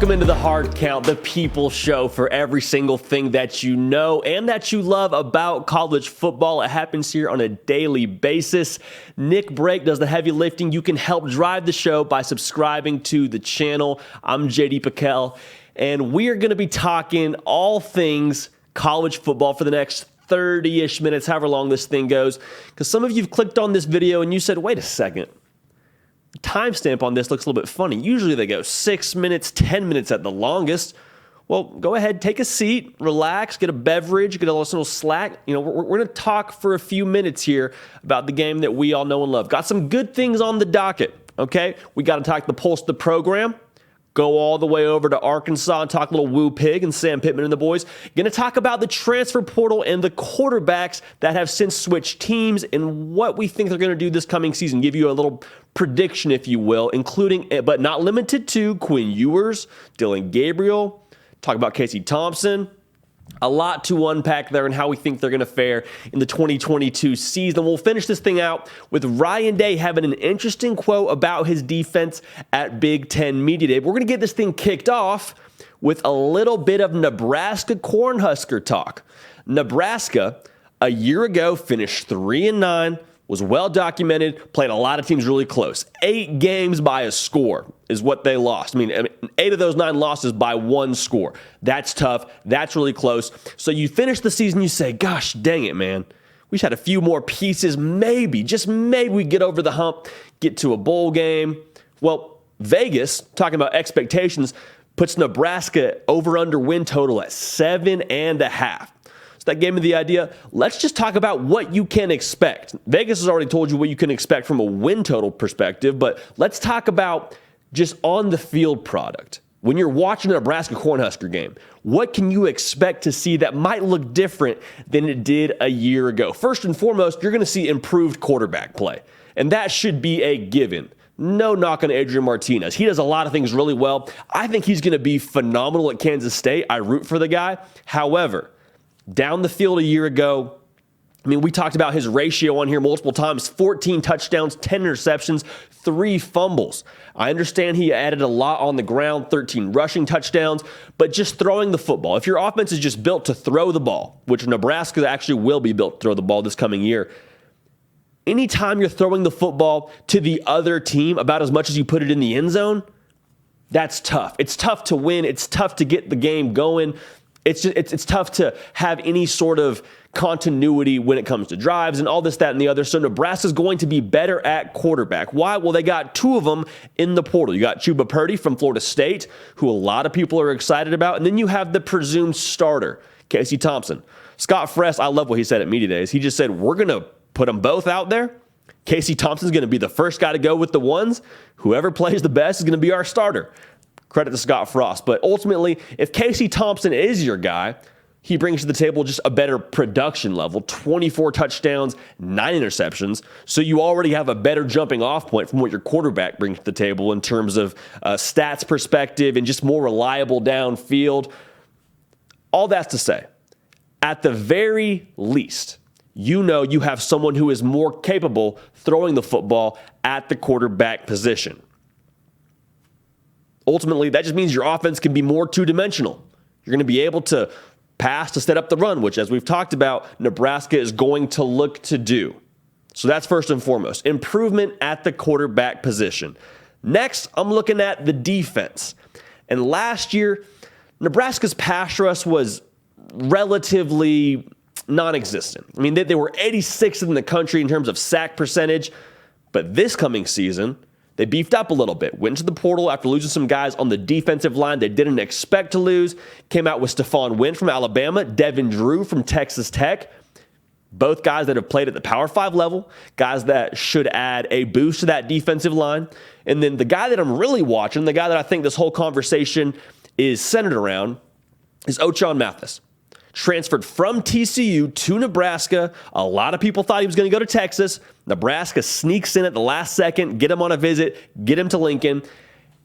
Welcome into the Hard Count, the people show for every single thing that you know and that you love about college football. It happens here on a daily basis. Nick Brake does the heavy lifting. You can help drive the show by subscribing to the channel. I'm JD Piquel, and we are going to be talking all things college football for the next 30-ish minutes, however long this thing goes. Because some of you have clicked on this video and you said, wait a second. The timestamp on this looks a little bit funny. Usually they go 6 minutes, 10 minutes at the longest. Well, go ahead, take a seat, relax, get a beverage, get a little slack. You know, we're going to talk for a few minutes here about the game that we all know and love. Got some good things on the docket, okay? We got to talk the pulse of the program. Go all the way over to Arkansas and talk a little Woo Pig and Sam Pittman and the boys. Going to talk about the transfer portal and the quarterbacks that have since switched teams and what we think they're going to do this coming season. Give you a little prediction, if you will, including, but not limited to, Quinn Ewers, Gabriel. Talk about Thompson. A lot to unpack there and how we think they're going to fare in the 2022 season. We'll finish this thing out with Ryan Day having an interesting quote about his defense at Big Ten Media Day. We're going to get this thing kicked off with a little bit of Nebraska Cornhusker talk. Nebraska, a year ago, finished 3-9, was well documented, played a lot of teams really close. 8 games by a score is what they lost. I mean, 8 of those 9 losses by 1 score. That's tough. That's really close. So you finish the season, you say, gosh, dang it, man. We just had a few more pieces. Maybe, just maybe we get over the hump, get to a bowl game. Well, Vegas, talking about expectations, puts Nebraska over-under win total at 7.5. So that gave me the idea. Let's just talk about what you can expect. Vegas has already told you what you can expect from a win total perspective, but let's talk about just on the field product. When you're watching a Nebraska Cornhusker game, what can you expect to see that might look different than it did a year ago? First and foremost, you're going to see improved quarterback play, and that should be a given. No knock on Adrian Martinez. He does a lot of things really well. I think he's going to be phenomenal at Kansas State. I root for the guy. However, down the field a year ago, I mean, we talked about his ratio on here multiple times, 14 touchdowns, 10 interceptions, 3 fumbles. I understand he added a lot on the ground, 13 rushing touchdowns, but just throwing the football. If your offense is just built to throw the ball, which Nebraska actually will be built to throw the ball this coming year, anytime you're throwing the football to the other team about as much as you put it in the end zone, that's tough. It's tough to win. It's tough to get the game going. It's tough to have any sort of continuity when it comes to drives and all this, that, and the other. So Nebraska's going to be better at quarterback. Why? Well, they got 2 of them in the portal. You got Chuba Purdy from Florida State, who a lot of people are excited about. And then you have the presumed starter, Casey Thompson. Scott Fress, I love what he said at Media Days. He just said, we're going to put them both out there. Casey Thompson's going to be the first guy to go with the ones. Whoever plays the best is going to be our starter. Credit to Scott Frost. But ultimately, if Casey Thompson is your guy, he brings to the table just a better production level, 24 touchdowns, 9 interceptions. So you already have a better jumping off point from what your quarterback brings to the table in terms of stats perspective and just more reliable downfield. All that's to say, at the very least, you know you have someone who is more capable throwing the football at the quarterback position. Ultimately, that just means your offense can be more two-dimensional. You're going to be able to pass to set up the run, which, as we've talked about, Nebraska is going to look to do. So that's first and foremost. Improvement at the quarterback position. Next, I'm looking at the defense. And last year, Nebraska's pass rush was relatively non-existent. I mean, they were 86th in the country in terms of sack percentage. But this coming season, they beefed up a little bit, went to the portal after losing some guys on the defensive line they didn't expect to lose, came out with Stephon Wynn from Alabama, Devin Drew from Texas Tech, both guys that have played at the Power 5 level, guys that should add a boost to that defensive line. And then the guy that I'm really watching, the guy that I think this whole conversation is centered around, is Ochaun Mathis. Transferred from TCU to Nebraska. A lot of people thought he was going to go to Texas. Nebraska sneaks in at the last second, get him on a visit, get him to Lincoln.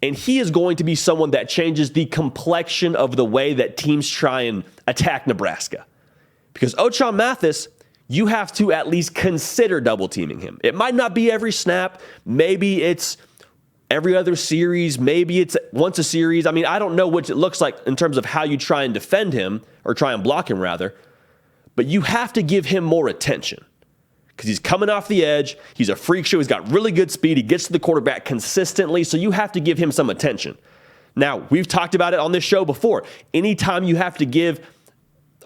And he is going to be someone that changes the complexion of the way that teams try and attack Nebraska. Because Ochaun Mathis, you have to at least consider double teaming him. It might not be every snap. Maybe it's every other series. Maybe it's once a series. I mean, I don't know what it looks like in terms of how you try and defend him, or try and block him rather, but you have to give him more attention because he's coming off the edge. He's a freak show. He's got really good speed. He gets to the quarterback consistently, so you have to give him some attention. Now, we've talked about it on this show before. Anytime you have to give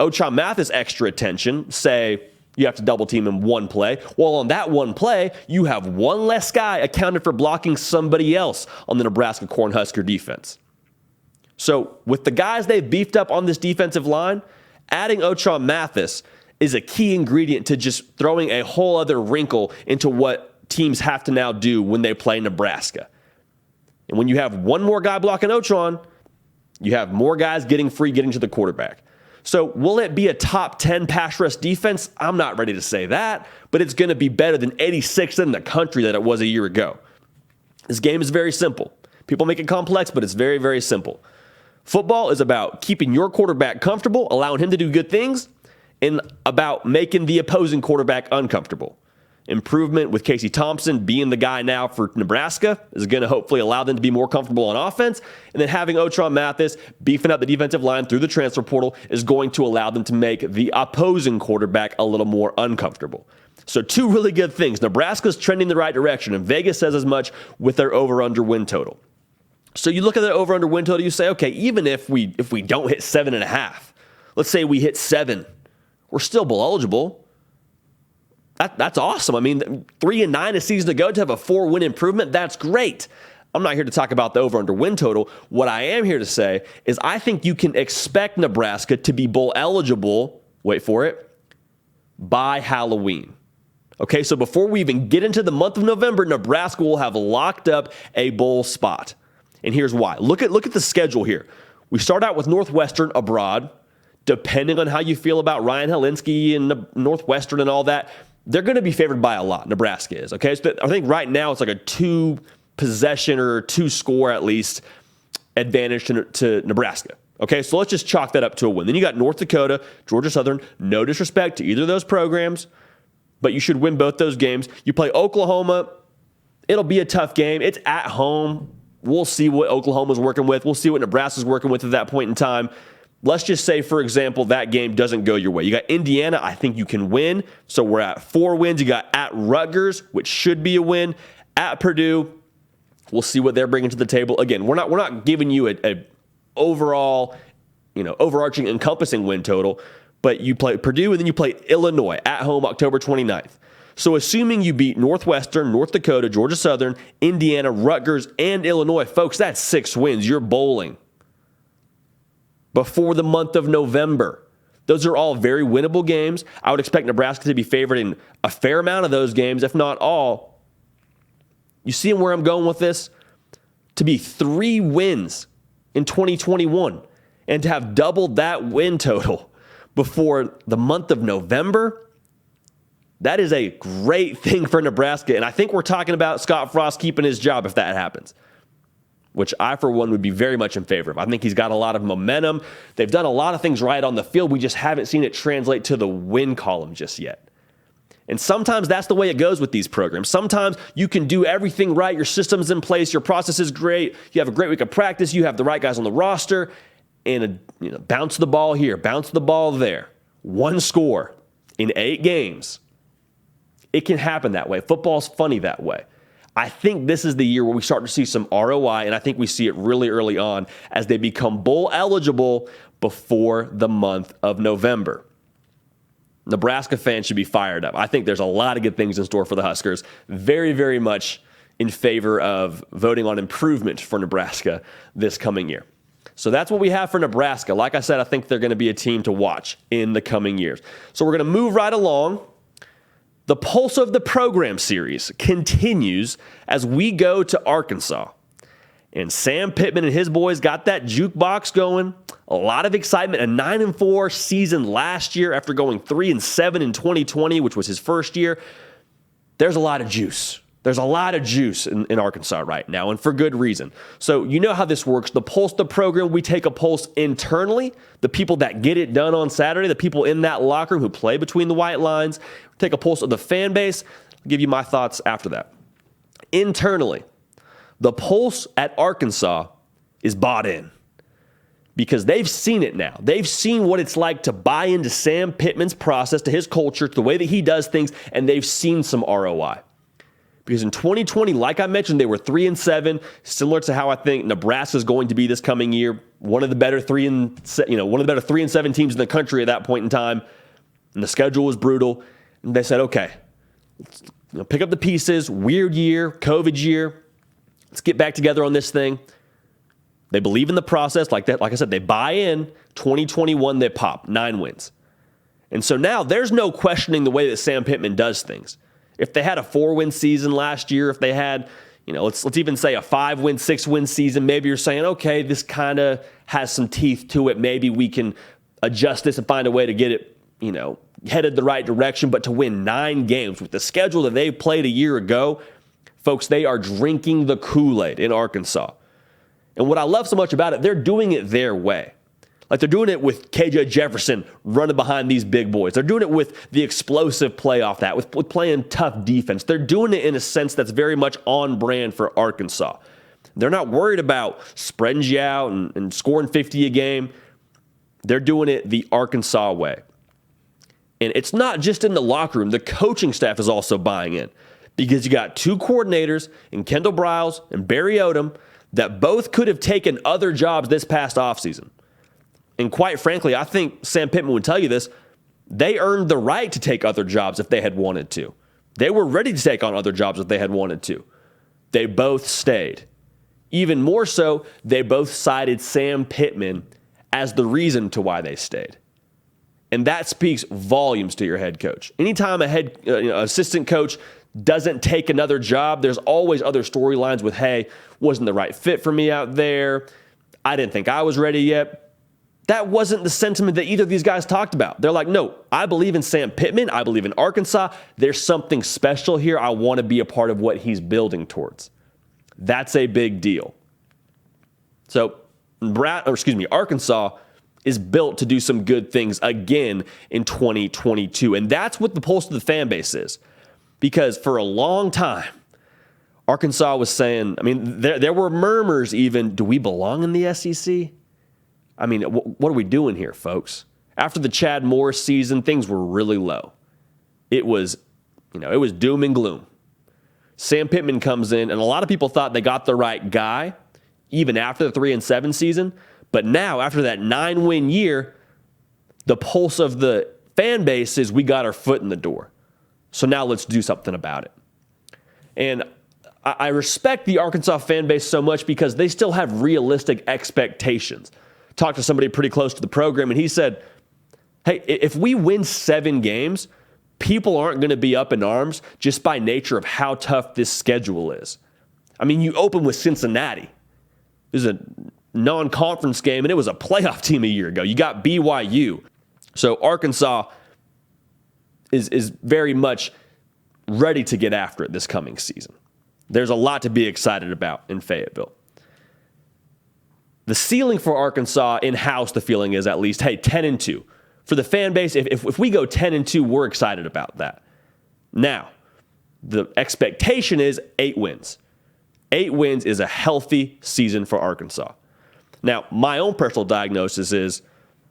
Ochaun Mathis extra attention, say you have to double team him one play, well, on that one play, you have one less guy accounted for blocking somebody else on the Nebraska Cornhusker defense. So with the guys they've beefed up on this defensive line, adding Ochaun Mathis is a key ingredient to just throwing a whole other wrinkle into what teams have to now do when they play Nebraska. And when you have one more guy blocking Ochaun, you have more guys getting free, getting to the quarterback. So will it be a top 10 pass rush defense? I'm not ready to say that, but it's going to be better than 86th in the country that it was a year ago. This game is very simple. People make it complex, but it's very, very simple. Football is about keeping your quarterback comfortable, allowing him to do good things, and about making the opposing quarterback uncomfortable. Improvement with Casey Thompson being the guy now for Nebraska is going to hopefully allow them to be more comfortable on offense. And then having Ochaun Mathis beefing up the defensive line through the transfer portal is going to allow them to make the opposing quarterback a little more uncomfortable. So two really good things. Nebraska's trending the right direction, and Vegas says as much with their over-under win total. So you look at the over-under win total, you say, okay, even if we don't hit 7.5, let's say we hit 7, we're still bowl eligible. That's awesome. I mean, 3-9 a season ago to have a 4-win improvement, that's great. I'm not here to talk about the over-under win total. What I am here to say is I think you can expect Nebraska to be bowl eligible, wait for it, by Halloween. Okay, so before we even get into the month of November, Nebraska will have locked up a bowl spot. And here's why. Look at the schedule here. We start out with Northwestern abroad. Depending on how you feel about Ryan Helinski and Northwestern and all that, they're going to be favored by a lot. Nebraska is. Okay, so I think right now it's like a 2-possession or 2-score at least advantage to Nebraska. Okay, so let's just chalk that up to a win. Then you got North Dakota, Georgia Southern. No disrespect to either of those programs, but you should win both those games. You play Oklahoma. It'll be a tough game. It's at home. We'll see what Oklahoma's working with. We'll see what Nebraska's working with at that point in time. Let's just say, for example, that game doesn't go your way. You got Indiana, I think you can win. So we're at 4 wins. You got at Rutgers, which should be a win. At Purdue, we'll see what they're bringing to the table. Again, we're not giving you a overall, overarching, encompassing win total, but you play Purdue and then you play Illinois at home October 29th. So assuming you beat Northwestern, North Dakota, Georgia Southern, Indiana, Rutgers, and Illinois, folks, that's 6 wins. You're bowling before the month of November. Those are all very winnable games. I would expect Nebraska to be favored in a fair amount of those games, if not all. You see where I'm going with this? To be 3 wins in 2021 and to have doubled that win total before the month of November, that is a great thing for Nebraska. And I think we're talking about Scott Frost keeping his job if that happens, which I, for one, would be very much in favor of. I think he's got a lot of momentum. They've done a lot of things right on the field. We just haven't seen it translate to the win column just yet. And sometimes that's the way it goes with these programs. Sometimes you can do everything right. Your system's in place. Your process is great. You have a great week of practice. You have the right guys on the roster. And bounce the ball here, bounce the ball there. 1 score in 8 games. It can happen that way. Football's funny that way. I think this is the year where we start to see some ROI, and I think we see it really early on as they become bowl eligible before the month of November. Nebraska fans should be fired up. I think there's a lot of good things in store for the Huskers. Very, very much in favor of voting on improvement for Nebraska this coming year. So that's what we have for Nebraska. Like I said, I think they're going to be a team to watch in the coming years. So we're going to move right along. The Pulse of the Program series continues as we go to Arkansas. And Sam Pittman and his boys got that jukebox going. A lot of excitement. A 9-4 season last year after going 3-7 in 2020, which was his first year. There's a lot of juice. There's a lot of juice in Arkansas right now, and for good reason. So you know how this works. The Pulse, the program, we take a pulse internally, the people that get it done on Saturday, the people in that locker room who play between the white lines, take a pulse of the fan base. I'll give you my thoughts after that. Internally, The pulse at Arkansas is bought in because they've seen it now. They've seen what it's like to buy into Sam Pittman's process, to his culture, to the way that he does things, and they've seen some ROI. Because in 2020, like I mentioned, they were 3-7, similar to how I think Nebraska is going to be this coming year. One of the better 3-7 teams in the country at that point in time. And the schedule was brutal. And they said, okay, let's pick up the pieces. Weird year, COVID year. Let's get back together on this thing. They believe in the process. Like I said, they buy in. 2021, they pop 9 wins. And so now there's no questioning the way that Sam Pittman does things. If they had a 4-win season last year, if they had, let's even say a 5-win, 6-win season, maybe you're saying, okay, this kind of has some teeth to it. Maybe we can adjust this and find a way to get it, headed the right direction. But to win 9 games with the schedule that they played a year ago, folks, they are drinking the Kool-Aid in Arkansas. And what I love so much about it, they're doing it their way. Like they're doing it with KJ Jefferson running behind these big boys. They're doing it with the explosive play off that, with playing tough defense. They're doing it in a sense that's very much on brand for Arkansas. They're not worried about spreading you out and scoring 50 a game. They're doing it the Arkansas way. And it's not just in the locker room. The coaching staff is also buying in because you got 2 coordinators in Kendall Briles and Barry Odom that both could have taken other jobs this past offseason. And quite frankly, I think Sam Pittman would tell you this, they earned the right to take other jobs if they had wanted to. They were ready to take on other jobs if they had wanted to. They both stayed. Even more so, they both cited Sam Pittman as the reason to why they stayed. And that speaks volumes to your head coach. Anytime a assistant coach doesn't take another job, there's always other storylines with, hey, wasn't the right fit for me out there. I didn't think I was ready yet. That wasn't the sentiment that either of these guys talked about. They're like, no, I believe in Sam Pittman. I believe in Arkansas. There's something special here. I want to be a part of what he's building towards. That's a big deal. So, Arkansas is built to do some good things again in 2022. And that's what the pulse of the fan base is. Because for a long time, Arkansas was saying, there were murmurs even, do we belong in the SEC? What are we doing here, folks? After the Chad Morris season, things were really low. It was doom and gloom. Sam Pittman comes in, and a lot of people thought they got the right guy, even after the 3-7 season. But now, after that 9-win year, the pulse of the fan base is we got our foot in the door. So now let's do something about it. And I respect the Arkansas fan base so much because they still have realistic expectations. Talked to somebody pretty close to the program, and he said, hey, if we win 7 games, people aren't going to be up in arms just by nature of how tough this schedule is. You open with Cincinnati. It was a non-conference game, and it was a playoff team a year ago. You got BYU. So Arkansas is very much ready to get after it this coming season. There's a lot to be excited about in Fayetteville. The ceiling for Arkansas in-house, the feeling is at least, hey, 10-2. For the fan base, if we go 10-2, we're excited about that. Now, the expectation is 8 wins. 8 wins is a healthy season for Arkansas. Now, my own personal diagnosis is,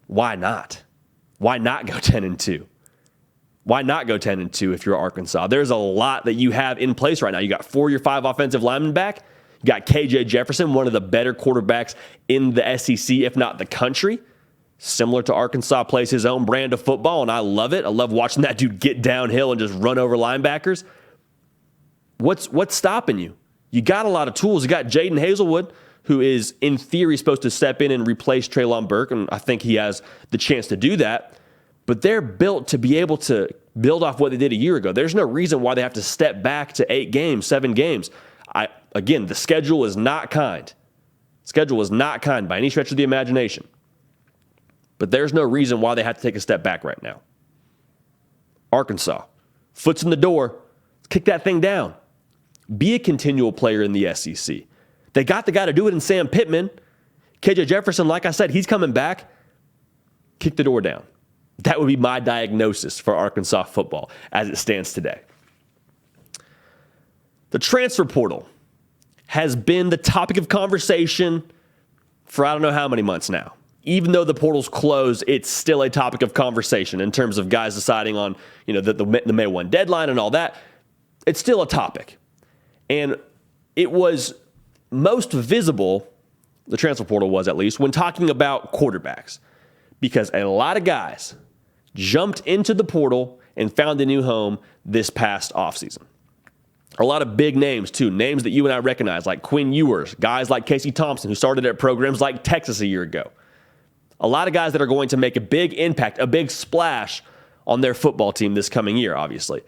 why not? Why not go 10-2? Why not go 10-2 if you're Arkansas? There's a lot that you have in place right now. You got 4 or 5 offensive linemen back. You got KJ Jefferson, one of the better quarterbacks in the SEC, if not the country. Similar to Arkansas, plays his own brand of football, and I love it. I love watching that dude get downhill and just run over linebackers. What's stopping you? You got a lot of tools. You got Jaden Hazelwood, who is, in theory, supposed to step in and replace Treylon Burke, and I think he has the chance to do that. But they're built to be able to build off what they did a year ago. There's no reason why they have to step back to 8 games, 7 games. Again, the schedule is not kind. Schedule is not kind by any stretch of the imagination. But there's no reason why they have to take a step back right now. Arkansas, foot's in the door. Let's kick that thing down. Be a continual player in the SEC. They got the guy to do it in Sam Pittman. KJ Jefferson, like I said, he's coming back. Kick the door down. That would be my diagnosis for Arkansas football as it stands today. The transfer portal has been the topic of conversation for I don't know how many months now. Even though the portal's closed, it's still a topic of conversation in terms of guys deciding on, the May 1 deadline and all that. It's still a topic. And it was most visible, the transfer portal was at least, when talking about quarterbacks. Because a lot of guys jumped into the portal and found a new home this past offseason. A lot of big names, too. Names that you and I recognize, like Quinn Ewers, guys like Thompson, who started at programs like Texas a year ago. A lot of guys that are going to make a big impact, a big splash on their football team this coming year, obviously.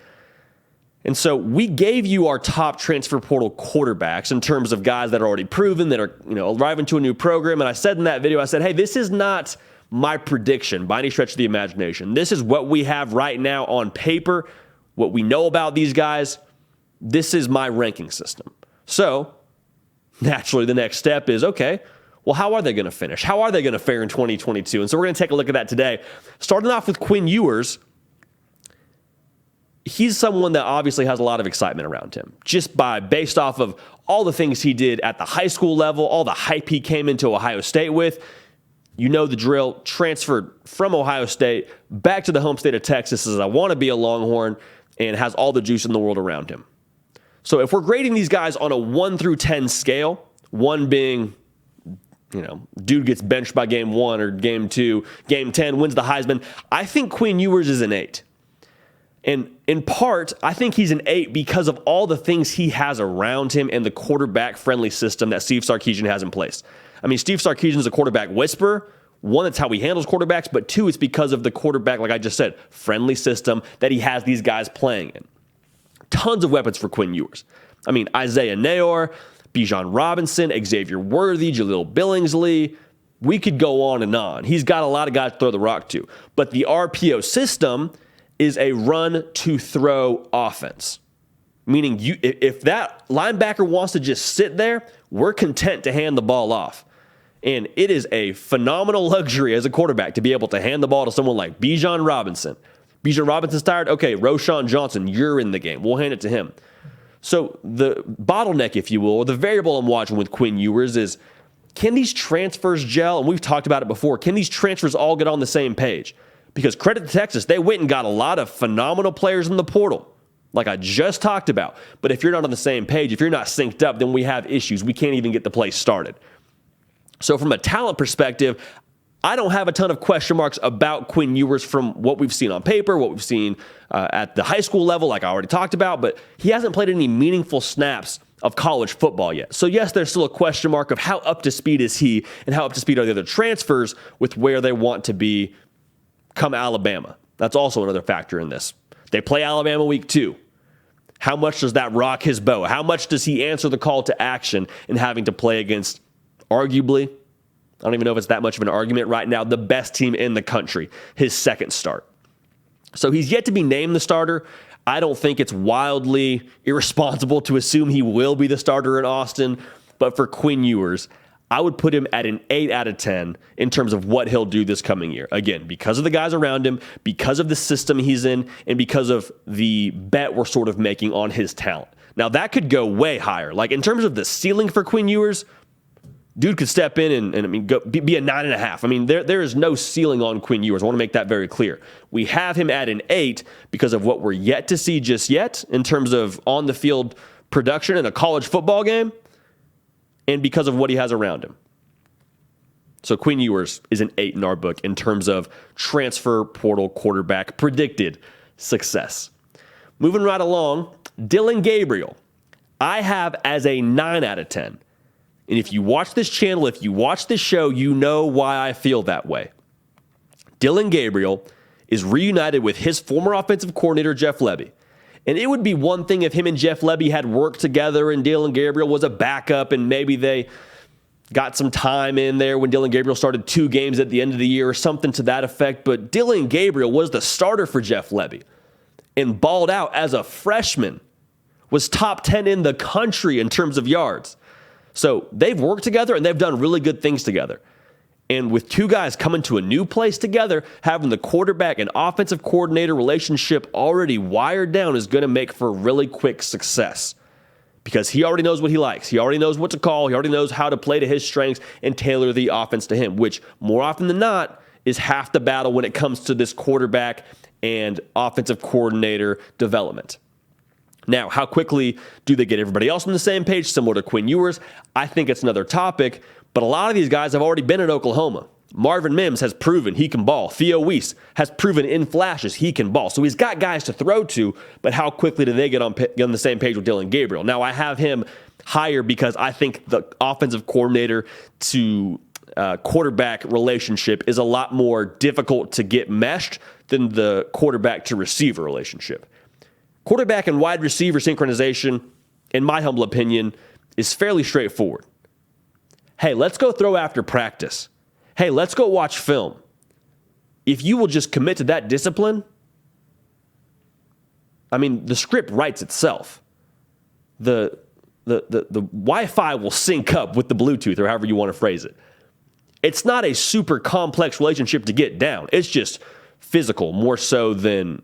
And so we gave you our top transfer portal quarterbacks in terms of guys that are already proven, that are arriving to a new program. And I said in that video, I said, hey, this is not my prediction by any stretch of the imagination. This is what we have right now on paper, what we know about these guys. This is my ranking system. So naturally, the next step is, okay, well, how are they going to finish? How are they going to fare in 2022? And so we're going to take a look at that today. Starting off with Quinn Ewers, he's someone that obviously has a lot of excitement around him, just based off of all the things he did at the high school level, all the hype he came into Ohio State with. You know the drill, transferred from Ohio State back to the home state of Texas, says, I want to be a Longhorn, and has all the juice in the world around him. So if we're grading these guys on a 1 through 10 scale, 1 being, dude gets benched by game 1 or game 2, game 10 wins the Heisman, I think Quinn Ewers is an 8. And in part, I think he's an 8 because of all the things he has around him and the quarterback-friendly system that Steve Sarkisian has in place. I mean, Steve Sarkisian is a quarterback whisperer. 1, that's how he handles quarterbacks, but 2, it's because of the quarterback, like I just said, friendly system that he has these guys playing in. Tons of weapons for Quinn Ewers. I mean, Isaiah Neyor, Bijan Robinson, Xavier Worthy, Jaleel Billingsley. We could go on and on. He's got a lot of guys to throw the rock to. But the RPO system is a run-to-throw offense. Meaning, if that linebacker wants to just sit there, we're content to hand the ball off. And it is a phenomenal luxury as a quarterback to be able to hand the ball to someone like Bijan Robinson. Bijan Robinson's tired? Okay, Roschon Johnson, you're in the game. We'll hand it to him. So the bottleneck, if you will, or the variable I'm watching with Quinn Ewers is, can these transfers gel? And we've talked about it before. Can these transfers all get on the same page? Because credit to Texas, they went and got a lot of phenomenal players in the portal, like I just talked about. But if you're not on the same page, if you're not synced up, then we have issues. We can't even get the play started. So from a talent perspective, I don't have a ton of question marks about Quinn Ewers from what we've seen on paper, what we've seen at the high school level, like I already talked about, but he hasn't played any meaningful snaps of college football yet. So yes, there's still a question mark of how up to speed is he and how up to speed are the other transfers with where they want to be come Alabama. That's also another factor in this. They play Alabama week 2. How much does that rock his boat? How much does he answer the call to action in having to play against arguably, I don't even know if it's that much of an argument right now, the best team in the country, his second start. So he's yet to be named the starter. I don't think it's wildly irresponsible to assume he will be the starter in Austin. But for Quinn Ewers, I would put him at an 8 out of 10 in terms of what he'll do this coming year. Again, because of the guys around him, because of the system he's in, and because of the bet we're sort of making on his talent. Now, that could go way higher. Like, in terms of the ceiling for Quinn Ewers, dude could step in and be a 9.5. I mean, there is no ceiling on Quinn Ewers. I want to make that very clear. We have him at an 8 because of what we're yet to see just yet in terms of on-the-field production in a college football game, and because of what he has around him. So Quinn Ewers is an 8 in our book in terms of transfer portal quarterback predicted success. Moving right along, Dillon Gabriel, I have as a 9 out of 10. And if you watch this channel, if you watch this show, you know why I feel that way. Dillon Gabriel is reunited with his former offensive coordinator, Jeff Lebby. And it would be one thing if him and Jeff Lebby had worked together and Dillon Gabriel was a backup and maybe they got some time in there when Dillon Gabriel started 2 games at the end of the year or something to that effect. But Dillon Gabriel was the starter for Jeff Lebby and balled out as a freshman, was top 10 in the country in terms of yards. So they've worked together and they've done really good things together. And with 2 guys coming to a new place together, having the quarterback and offensive coordinator relationship already wired down is going to make for really quick success. because he already knows what he likes. He already knows what to call. He already knows how to play to his strengths and tailor the offense to him, which more often than not is half the battle when it comes to this quarterback and offensive coordinator development. Now, how quickly do they get everybody else on the same page, similar to Quinn Ewers? I think it's another topic, but a lot of these guys have already been at Oklahoma. Marvin Mims has proven he can ball. Theo Weiss has proven in flashes he can ball. So he's got guys to throw to, but how quickly do they get on the same page with Dillon Gabriel? Now, I have him higher because I think the offensive coordinator to quarterback relationship is a lot more difficult to get meshed than the quarterback to receiver relationship. Quarterback and wide receiver synchronization, in my humble opinion, is fairly straightforward. Hey, let's go throw after practice. Hey, let's go watch film. If you will just commit to that discipline, I mean, the script writes itself. The Wi-Fi will sync up with the Bluetooth, or however you want to phrase it. It's not a super complex relationship to get down. It's just physical, more so than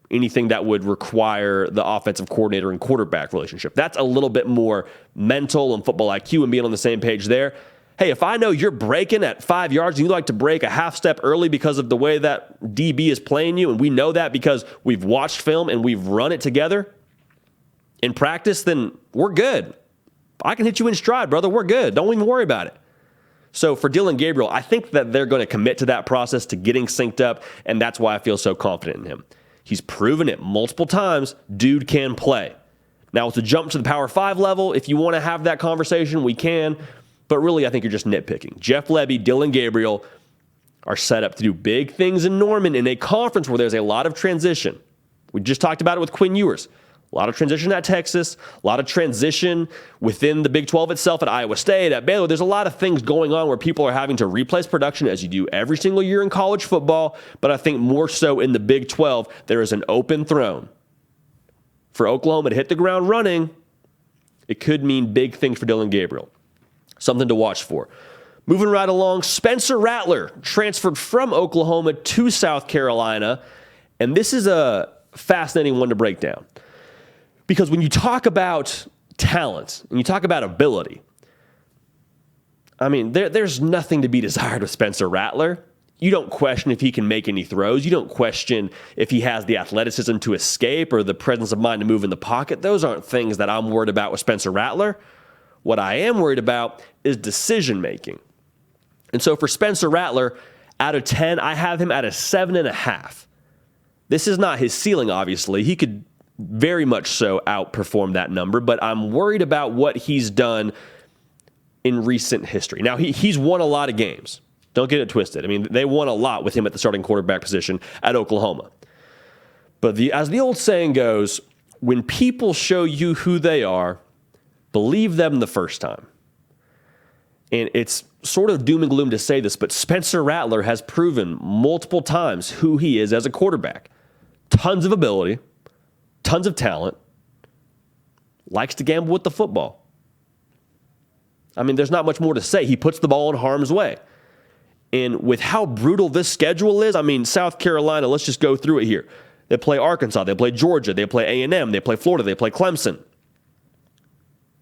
anything that would require the offensive coordinator and quarterback relationship. That's a little bit more mental and football IQ and being on the same page there. Hey, if I know you're breaking at 5 yards and you like to break a half step early because of the way that DB is playing you, and we know that because we've watched film and we've run it together in practice, then we're good. I can hit you in stride, brother. We're good. Don't even worry about it. So for Dillon Gabriel, I think that they're going to commit to that process, to getting synced up, and that's why I feel so confident in him. He's proven it multiple times. Dude can play. Now, it's a jump to the Power 5 level. If you want to have that conversation, we can. But really, I think you're just nitpicking. Jeff Lebby, Dillon Gabriel are set up to do big things in Norman in a conference where there's a lot of transition. We just talked about it with Quinn Ewers. A lot of transition at Texas, a lot of transition within the Big 12 itself at Iowa State, at Baylor. There's a lot of things going on where people are having to replace production as you do every single year in college football. But I think more so in the Big 12, there is an open throne. For Oklahoma to hit the ground running, it could mean big things for Dillon Gabriel. Something to watch for. Moving right along, Spencer Rattler transferred from Oklahoma to South Carolina. And this is a fascinating one to break down. Because when you talk about talent and you talk about ability, I mean, there's nothing to be desired with Spencer Rattler. You don't question if he can make any throws. You don't question if he has the athleticism to escape or the presence of mind to move in the pocket. Those aren't things that I'm worried about with Spencer Rattler. What I am worried about is decision making. And so for Spencer Rattler, out of 10, I have him at a 7.5. This is not his ceiling, obviously. He could very much so outperform that number, but I'm worried about what he's done in recent history. Now, he's won a lot of games. Don't get it twisted. I mean, they won a lot with him at the starting quarterback position at Oklahoma. But as the old saying goes, when people show you who they are, believe them the first time. And it's sort of doom and gloom to say this, but Spencer Rattler has proven multiple times who he is as a quarterback. Tons of ability, tons of talent, likes to gamble with the football. I mean, there's not much more to say. He puts the ball in harm's way. And with how brutal this schedule is, I mean, South Carolina, let's just go through it here. They play Arkansas, they play Georgia, they play A&M, they play Florida, they play Clemson.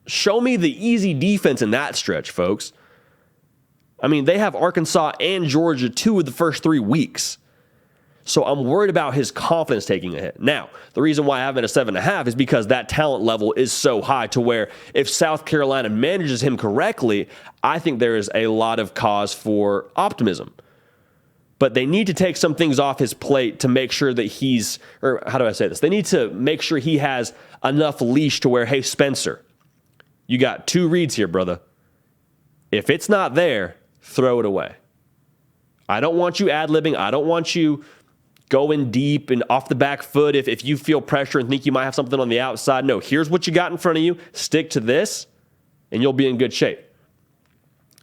Show me the easy defense in that stretch, folks. I mean, they have Arkansas and Georgia 2 of the first 3 weeks. So I'm worried about his confidence taking a hit. Now, the reason why I have him at a 7.5 is because that talent level is so high to where if South Carolina manages him correctly, I think there is a lot of cause for optimism. But they need to take some things off his plate to make sure that he's, or how do I say this? They need to make sure he has enough leash to where, hey, Spencer, you got 2 reads here, brother. If it's not there, throw it away. I don't want you ad-libbing. I don't want you going deep and off the back foot if you feel pressure and think you might have something on the outside. No, here's what you got in front of you. Stick to this, and you'll be in good shape.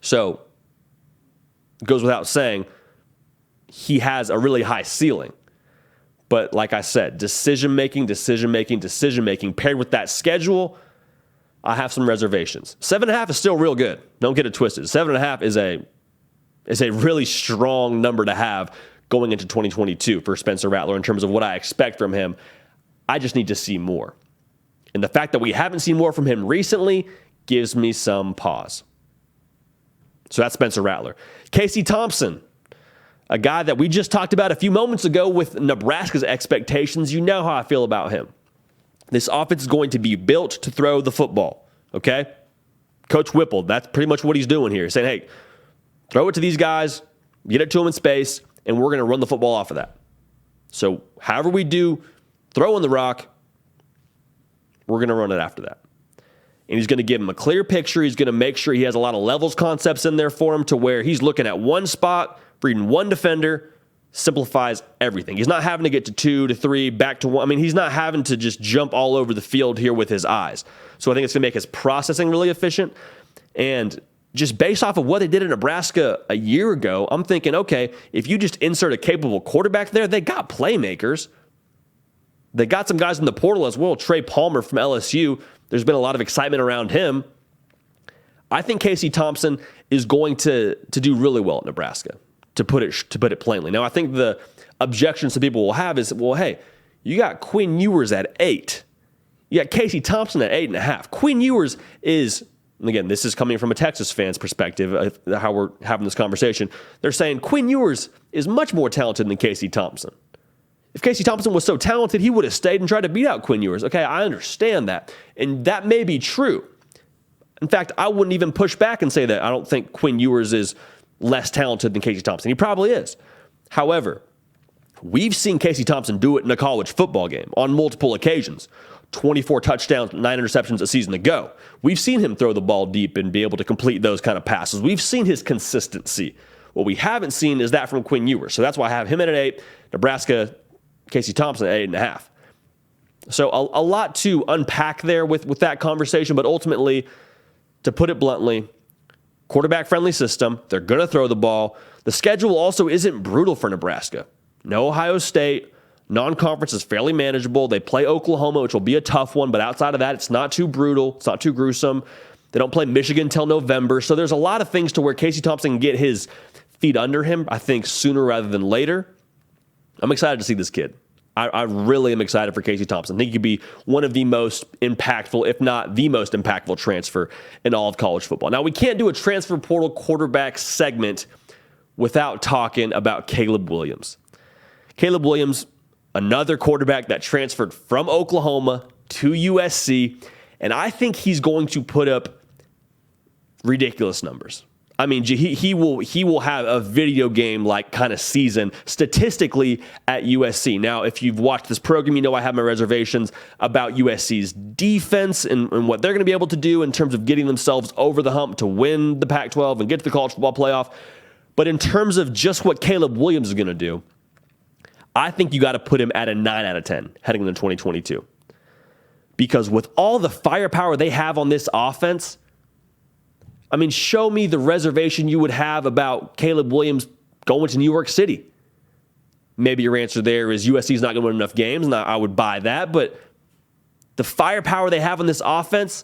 So, it goes without saying, he has a really high ceiling. But like I said, decision-making paired with that schedule, I have some reservations. 7.5 is still real good. Don't get it twisted. 7.5 is a really strong number to have going into 2022 for Spencer Rattler in terms of what I expect from him. I just need to see more. And the fact that we haven't seen more from him recently gives me some pause. So that's Spencer Rattler. Casey Thompson, a guy that we just talked about a few moments ago with Nebraska's expectations. You know how I feel about him. This offense is going to be built to throw the football, okay? Coach Whipple, that's pretty much what he's doing here. He's saying, hey, throw it to these guys, get it to them in space, and we're going to run the football off of that. So however we do throwing the rock, we're going to run it after that. And he's going to give him a clear picture. He's going to make sure he has a lot of levels concepts in there for him to where he's looking at one spot, reading one defender, simplifies everything. He's not having to get to 2 to 3, back to 1. I mean, he's not having to just jump all over the field here with his eyes. So I think it's going to make his processing really efficient. And just based off of what they did in Nebraska a year ago, I'm thinking, okay, if you just insert a capable quarterback there, they got playmakers. They got some guys in the portal as well. Trey Palmer from LSU. There's been a lot of excitement around him. I think Casey Thompson is going to do really well at Nebraska, to put it plainly. Now, I think the objections that people will have is, well, hey, you got Quinn Ewers at 8. You got Casey Thompson at 8.5. Quinn Ewers is, and again, this is coming from a Texas fan's perspective, how we're having this conversation. They're saying Quinn Ewers is much more talented than Casey Thompson. If Casey Thompson was so talented, he would have stayed and tried to beat out Quinn Ewers. Okay, I understand that. And that may be true. In fact, I wouldn't even push back and say that I don't think Quinn Ewers is less talented than Casey Thompson. He probably is. However, we've seen Casey Thompson do it in a college football game on multiple occasions. 24 touchdowns, 9 interceptions a season ago. We've seen him throw the ball deep and be able to complete those kind of passes. We've seen his consistency. What we haven't seen is that from Quinn Ewers. So that's why I have him at an 8, Nebraska, Casey Thompson at 8.5. So a lot to unpack there with that conversation, but ultimately, to put it bluntly, quarterback-friendly system. They're going to throw the ball. The schedule also isn't brutal for Nebraska. No Ohio State. Non-conference is fairly manageable. They play Oklahoma, which will be a tough one, but outside of that, it's not too brutal. It's not too gruesome. They don't play Michigan until November. So there's a lot of things to where Casey Thompson can get his feet under him, I think, sooner rather than later. I'm excited to see this kid. I really am excited for Casey Thompson. I think he could be one of the most impactful, if not the most impactful transfer in all of college football. Now, we can't do a transfer portal quarterback segment without talking about Caleb Williams. Caleb Williams, another quarterback that transferred from Oklahoma to USC, and I think he's going to put up ridiculous numbers. I mean, he will have a video game-like kind of season statistically at USC. Now, if you've watched this program, you know I have my reservations about USC's defense and what they're going to be able to do in terms of getting themselves over the hump to win the Pac-12 and get to the college football playoff. But in terms of just what Caleb Williams is going to do, I think you got to put him at a 9 out of 10 heading into 2022. Because with all the firepower they have on this offense, I mean, show me the reservation you would have about Caleb Williams going to New York City. Maybe your answer there is USC's not going to win enough games, and I would buy that. But the firepower they have on this offense,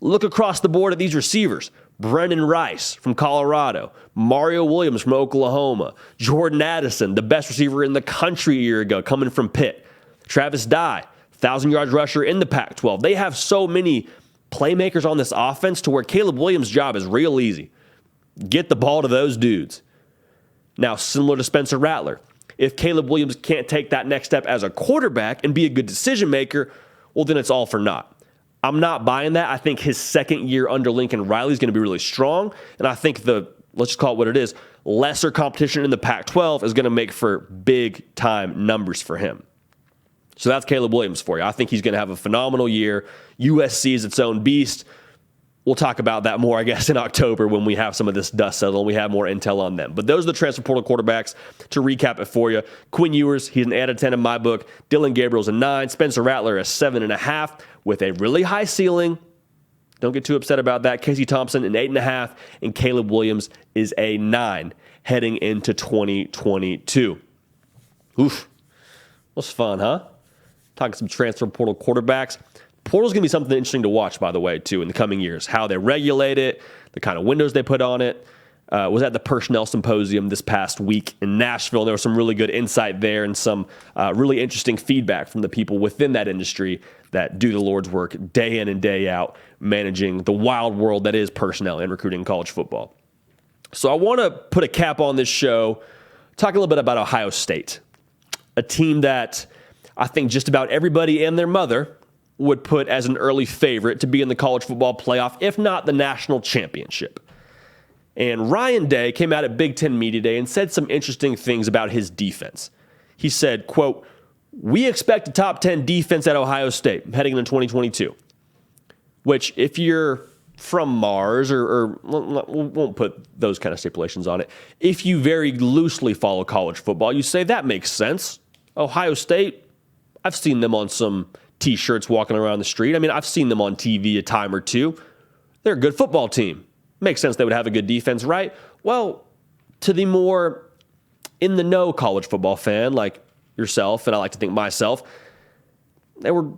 look across the board at these receivers. Brendan Rice from Colorado, Mario Williams from Oklahoma, Jordan Addison, the best receiver in the country a year ago, coming from Pitt, Travis Dye, 1,000-yard rusher in the Pac-12. They have so many playmakers on this offense to where Caleb Williams' job is real easy. Get the ball to those dudes. Now, similar to Spencer Rattler, if Caleb Williams can't take that next step as a quarterback and be a good decision maker, well, then it's all for naught. I'm not buying that. I think his second year under Lincoln Riley is going to be really strong, and I think let's just call it what it is, lesser competition in the Pac-12 is going to make for big-time numbers for him. So that's Caleb Williams for you. I think he's going to have a phenomenal year. USC is its own beast. We'll talk about that more, I guess, in October when we have some of this dust settled and we have more intel on them. But those are the transfer portal quarterbacks. To recap it for you, Quinn Ewers, he's an 8 out of 10 in my book. Dylan Gabriel's a 9. Spencer Rattler, a 7.5 with a really high ceiling. Don't get too upset about that. Casey Thompson, an 8.5. And Caleb Williams is a 9 heading into 2022. Oof. Was fun, huh? Talking some transfer portal quarterbacks. Portal's going to be something interesting to watch, by the way, too, in the coming years. How they regulate it, the kind of windows they put on it. was at the Personnel Symposium this past week in Nashville. There was some really good insight there and some really interesting feedback from the people within that industry that do the Lord's work day in and day out, managing the wild world that is personnel and recruiting college football. So I want to put a cap on this show, talk a little bit about Ohio State, a team that I think just about everybody and their mother would put as an early favorite to be in the college football playoff, if not the national championship. And Ryan Day came out at Big Ten Media Day and said some interesting things about his defense. He said, quote, "We expect a top 10 defense at Ohio State heading into 2022, which if you're from Mars or won't put those kind of stipulations on it, if you very loosely follow college football, you say that makes sense. Ohio State, I've seen them on some T-shirts walking around the street. I mean, I've seen them on TV a time or two. They're a good football team. Makes sense they would have a good defense, right? Well, to the more in-the-know college football fan like yourself, and I like to think myself, they were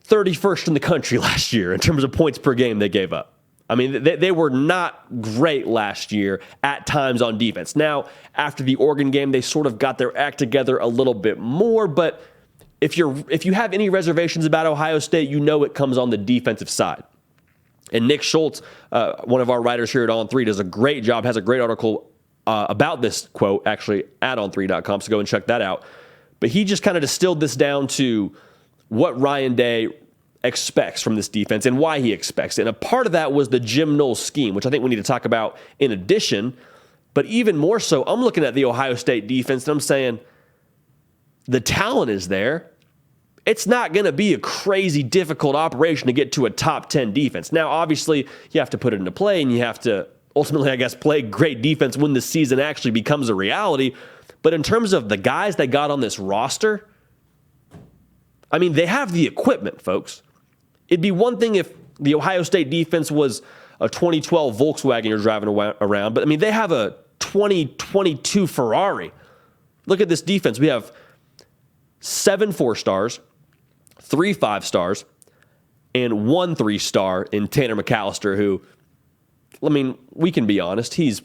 31st in the country last year in terms of points per game they gave up. I mean, they were not great last year at times on defense. Now, after the Oregon game, they sort of got their act together a little bit more, but if you have any reservations about Ohio State, you know it comes on the defensive side. And Nick Schultz, one of our writers here at On3, does a great job, has a great article about this quote, actually, at on3.com, so go and check that out. But he just kind of distilled this down to what Ryan Day expects from this defense and why he expects it. And a part of that was the Jim Knowles scheme, which I think we need to talk about in addition. But even more so, I'm looking at the Ohio State defense and I'm saying the talent is there. It's not going to be a crazy difficult operation to get to a top 10 defense. Now, obviously, you have to put it into play and you have to ultimately, I guess, play great defense when the season actually becomes a reality. But in terms of the guys they got on this roster, I mean, they have the equipment, folks. It'd be one thing if the Ohio State defense was a 2012 Volkswagen you're driving around, but I mean, they have a 2022 Ferrari. Look at this defense. We have 7 4-stars, 3 5-stars, and 1 3-star in Tanner McAllister, who, I mean, we can be honest, he's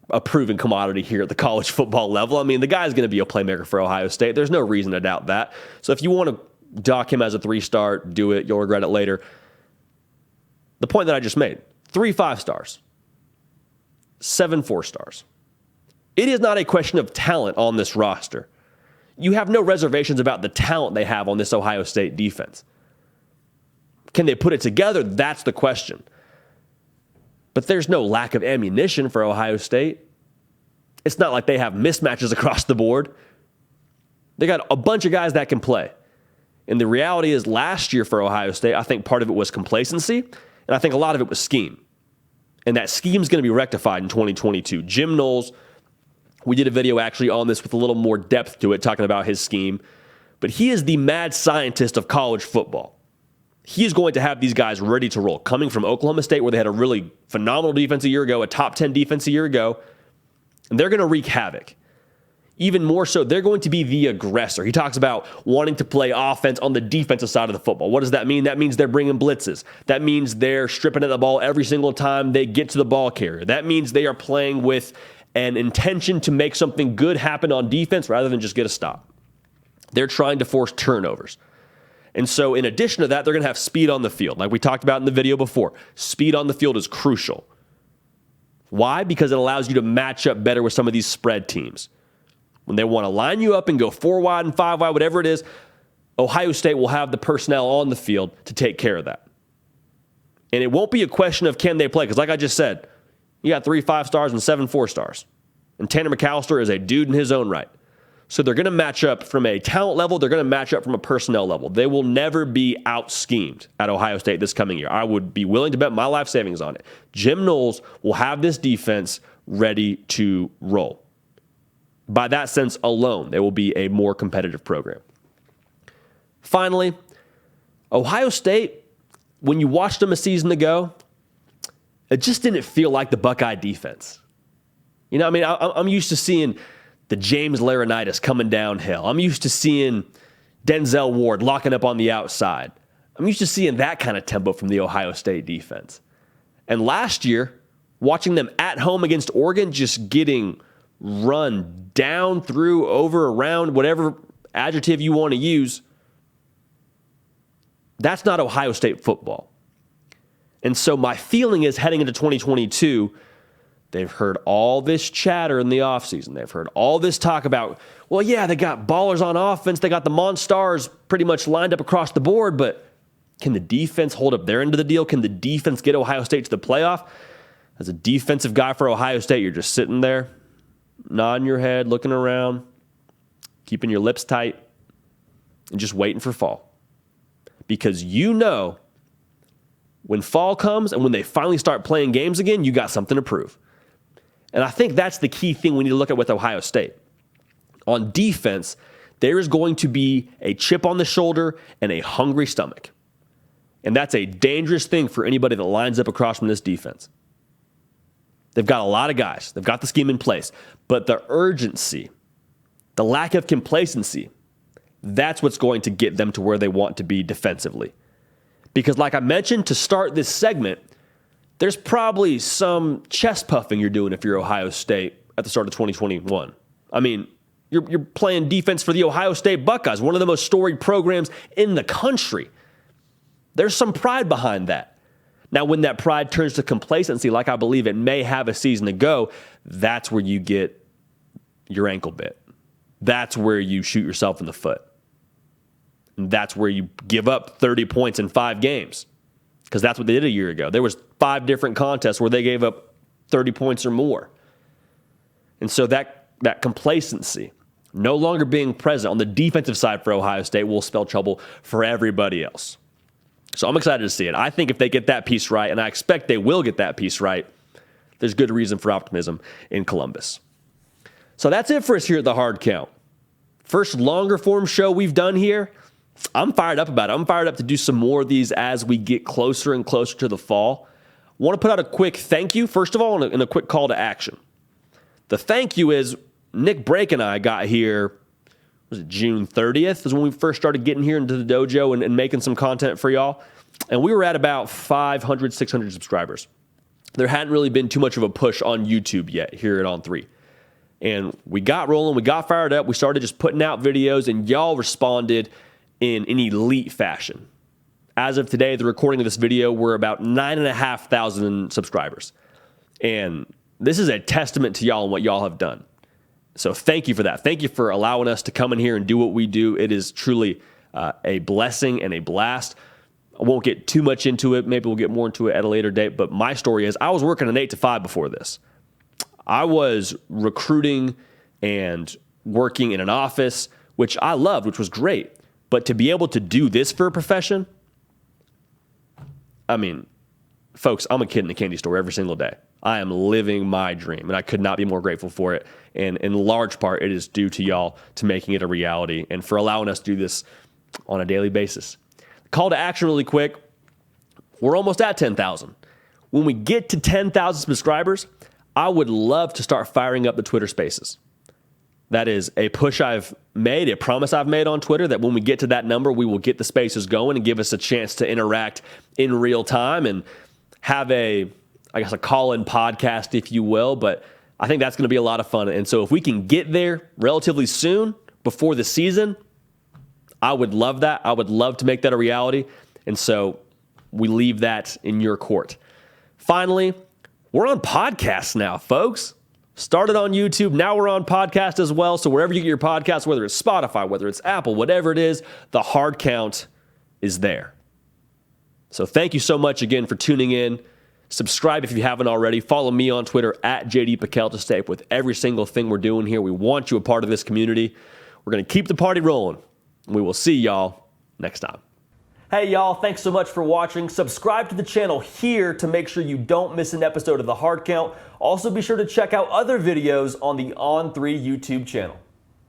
a proven commodity here at the college football level. I mean, the guy's going to be a playmaker for Ohio State. There's no reason to doubt that. So if you want to dock him as a 3-star, do it. You'll regret it later. The point that I just made, 3 5-stars, 7 4-stars. It is not a question of talent on this roster. You have no reservations about the talent they have on this Ohio State defense. Can they put it together? That's the question. But there's no lack of ammunition for Ohio State. It's not like they have mismatches across the board. They got a bunch of guys that can play. And the reality is last year for Ohio State, I think part of it was complacency, and I think a lot of it was scheme. And that scheme is going to be rectified in 2022. Jim Knowles, we did a video actually on this with a little more depth to it, talking about his scheme. But he is the mad scientist of college football. He is going to have these guys ready to roll. Coming from Oklahoma State, where they had a really phenomenal defense a year ago, a top 10 defense a year ago, and they're going to wreak havoc. Even more so, they're going to be the aggressor. He talks about wanting to play offense on the defensive side of the football. What does that mean? That means they're bringing blitzes. That means they're stripping at the ball every single time they get to the ball carrier. That means they are playing with an intention to make something good happen on defense rather than just get a stop. They're trying to force turnovers. And so in addition to that, they're going to have speed on the field. Like we talked about in the video before, speed on the field is crucial. Why? Because it allows you to match up better with some of these spread teams. When they want to line you up and go 4 wide and 5 wide, whatever it is, Ohio State will have the personnel on the field to take care of that. And it won't be a question of can they play, because like I just said, you got 3 5-stars and 7 4-stars. And Tanner McAllister is a dude in his own right. So they're going to match up from a talent level. They're going to match up from a personnel level. They will never be out-schemed at Ohio State this coming year. I would be willing to bet my life savings on it. Jim Knowles will have this defense ready to roll. By that sense alone, they will be a more competitive program. Finally, Ohio State, when you watched them a season ago, it just didn't feel like the Buckeye defense. You know, I mean, I'm used to seeing the James Laurinaitis coming downhill. I'm used to seeing Denzel Ward locking up on the outside. I'm used to seeing that kind of tempo from the Ohio State defense. And last year, Watching them at home against Oregon just getting run down, through, over, around, whatever adjective you want to use, that's not Ohio State football. And so my feeling is heading into 2022, they've heard all this chatter in the offseason. They've heard all this talk about, well, yeah, they got ballers on offense. They got the Monstars pretty much lined up across the board, but can the defense hold up their end of the deal? Can the defense get Ohio State to the playoff? As a defensive guy for Ohio State, you're just sitting there, nodding your head, looking around, keeping your lips tight, and just waiting for fall. Because you know when fall comes and when they finally start playing games again, you got something to prove. And I think that's the key thing we need to look at with Ohio State. On defense, there is going to be a chip on the shoulder and a hungry stomach. And that's a dangerous thing for anybody that lines up across from this defense. They've got a lot of guys. They've got the scheme in place. But the urgency, the lack of complacency, that's what's going to get them to where they want to be defensively. Because like I mentioned to start this segment, there's probably some chest puffing you're doing if you're Ohio State at the start of 2021. I mean, you're playing defense for the Ohio State Buckeyes, one of the most storied programs in the country. There's some pride behind that. Now, when that pride turns to complacency, like I believe it may have a season to go, that's where you get your ankle bit. That's where you shoot yourself in the foot. And that's where you give up 30 points in 5 games. Because that's what they did a year ago. There was 5 different contests where they gave up 30 points or more. And so that complacency, no longer being present on the defensive side for Ohio State, will spell trouble for everybody else. So I'm excited to see it. I think if they get that piece right, and I expect they will get that piece right, there's good reason for optimism in Columbus. So that's it for us here at the Hard Count. First longer form show we've done here. I'm fired up about it. I'm fired up to do some more of these as we get closer and closer to the fall. I want to put out a quick thank you, first of all, and a quick call to action. The thank you is Nick Brake and I got here, was it June 30th is when we first started getting here into the dojo and making some content for y'all. And we were at about 500, 600 subscribers. There hadn't really been too much of a push on YouTube yet here at On3. And we got rolling, we got fired up, we started just putting out videos, and y'all responded in an elite fashion. As of today, the recording of this video, we're about 9,500 subscribers. And this is a testament to y'all and what y'all have done. So thank you for that. Thank you for allowing us to come in here and do what we do. It is truly a blessing and a blast. I won't get too much into it. Maybe we'll get more into it at a later date. But my story is I was working an 8 to 5 before this. I was recruiting and working in an office, which I loved, which was great. But to be able to do this for a profession, I mean, folks, I'm a kid in a candy store every single day. I am living my dream, and I could not be more grateful for it. And in large part, it is due to y'all to making it a reality and for allowing us to do this on a daily basis. Call to action really quick. We're almost at 10,000. When we get to 10,000 subscribers, I would love to start firing up the Twitter Spaces. That is a push I've made, a promise I've made on Twitter that when we get to that number, we will get the spaces going and give us a chance to interact in real time and have a call-in podcast, if you will. But I think that's going to be a lot of fun. And so if we can get there relatively soon before the season, I would love that. I would love to make that a reality. And so we leave that in your court. Finally, we're on podcasts now, folks. Started on YouTube. Now we're on podcast as well. So wherever you get your podcasts, whether it's Spotify, whether it's Apple, whatever it is, the Hard Count is there. So thank you so much again for tuning in. Subscribe if you haven't already. Follow me on Twitter at JD Pakel to stay up with every single thing we're doing here. We want you a part of this community. We're going to keep the party rolling. We will see y'all next time. Hey y'all, thanks so much for watching. Subscribe to the channel here to make sure you don't miss an episode of The Hard Count. Also be sure to check out other videos on the On3 YouTube channel.